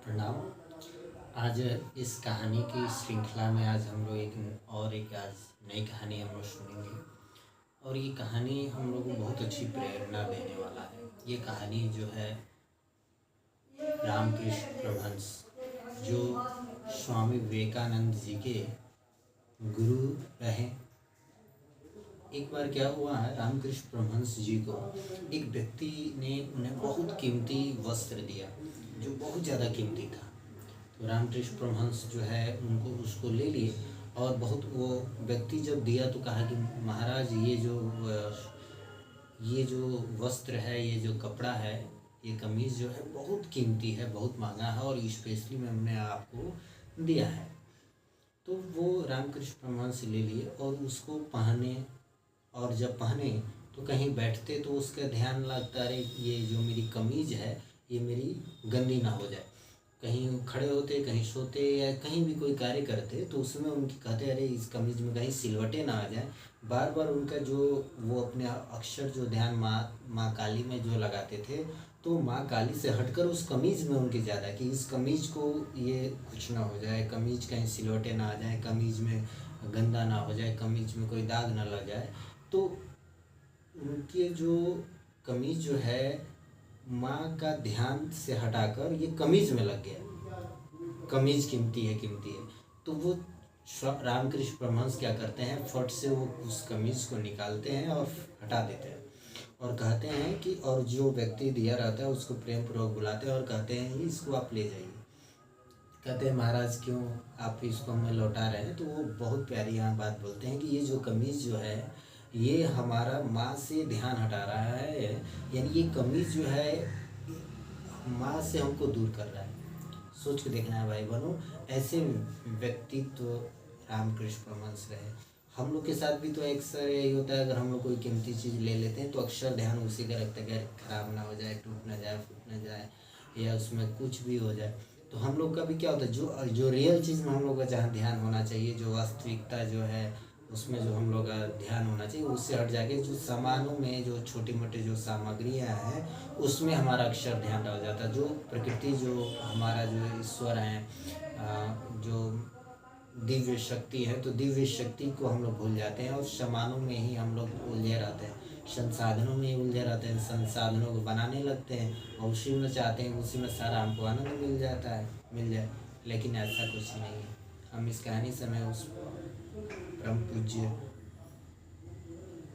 प्रणाम। आज इस कहानी की श्रृंखला में आज हम लोग एक आज नई कहानी हम लोग सुनेंगे और ये कहानी हम लोग को बहुत अच्छी प्रेरणा देने वाला है। ये कहानी जो है रामकृष्ण परमहंस जो स्वामी विवेकानंद जी के गुरु रहे। एक बार क्या हुआ है, रामकृष्ण परमहंस जी को एक व्यक्ति ने उन्हें बहुत कीमती वस्त्र दिया जो बहुत ज़्यादा कीमती था। तो रामकृष्ण परमहंस जो है उनको उसको ले लिए और बहुत वो व्यक्ति जब दिया तो कहा कि महाराज ये जो वस्त्र है, ये जो कपड़ा है, ये कमीज़ जो है बहुत कीमती है, बहुत महंगा है और स्पेशली मैंने आपको दिया है। तो वो रामकृष्ण परमहंस ले लिए और उसको पहने और जब पहने तो कहीं बैठते तो उसका ध्यान लगता रहे ये जो मेरी कमीज़ है ये मेरी गंदी ना हो जाए। कहीं खड़े होते, कहीं सोते या कहीं भी कोई कार्य करते तो उसमें उनकी कहते अरे इस कमीज़ में कहीं सिलवटें ना आ जाए। बार बार उनका जो वो अपने अक्षर जो ध्यान माँ काली में जो लगाते थे तो माँ काली से हटकर उस कमीज़ में उनके ज़्यादा कि इस कमीज़ को ये कुछ ना हो जाए, कमीज़ कहीं सिलवटें ना आ जाए, कमीज़ में गंदा ना हो जाए, कमीज़ में कोई दाग ना लग जाए। तो उनके जो कमीज़ जो है माँ का ध्यान से हटाकर ये कमीज़ में लग गया। कमीज़ कीमती है तो वो रामकृष्ण परमहंस क्या करते हैं, फट से वो उस कमीज़ को निकालते हैं और हटा देते हैं और कहते हैं कि और जो व्यक्ति दिया रहता है उसको प्रेम पूर्वक बुलाते हैं और कहते हैं इसको आप ले जाइए। कहते हैं महाराज क्यों आप इसको हमें लौटा रहे हैं। तो वो बहुत प्यारी यहाँ बात बोलते हैं कि ये जो कमीज़ जो है ये हमारा माँ से ध्यान हटा रहा है, यानी ये कमीज़ जो है माँ से हमको दूर कर रहा है। सोच के देखना है भाई बहनों, ऐसे व्यक्तित्व तो रामकृष्ण परमहंस रहे। हम लोग के साथ भी तो अक्सर यही होता है, अगर हम लोग कोई कीमती चीज़ ले लेते हैं तो अक्सर ध्यान उसी का रखते हैं कि खराब ना हो जाए, टूट ना जाए, फूट ना जाए या उसमें कुछ भी हो जाए। तो हम लोग का भी क्या होता है, जो रियल चीज़ में हम लोग का जहाँ ध्यान होना चाहिए, जो वास्तविकता जो है उसमें जो हम लोग का ध्यान होना चाहिए, उससे हट जाके जो सामानों में जो छोटी मोटी जो सामग्रियाँ हैं उसमें हमारा अक्सर ध्यान रह जाता है। जो प्रकृति जो हमारा जो ईश्वर हैं, जो दिव्य शक्ति है, तो दिव्य शक्ति को हम लोग भूल जाते हैं और सामानों में ही हम लोग उलझे रहते हैं, संसाधनों में ही उलझे रहते हैं, संसाधनों को बनाने लगते हैं और उसी में चाहते हैं उसी में सारा हमको आनंद मिल जाए। लेकिन ऐसा कुछ नहीं है। हम इस कहानी से हमें उस परम पूज्य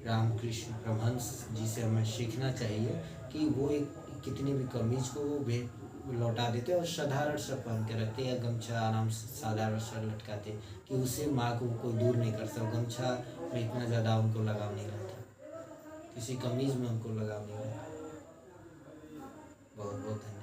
रामकृष्ण परमहंस जी से हमें सीखना चाहिए कि वो एक कितनी भी कमीज को वो लौटा देते और साधारण सा पहन के रखते या गमछा आराम से साधारण सा लटकाते कि उससे माँ को कोई दूर नहीं कर सकता। गमछा में इतना ज़्यादा उनको लगाव नहीं रहता, किसी कमीज़ में उनको लगाव नहीं रहता। बहुत बहुत धन्यवाद।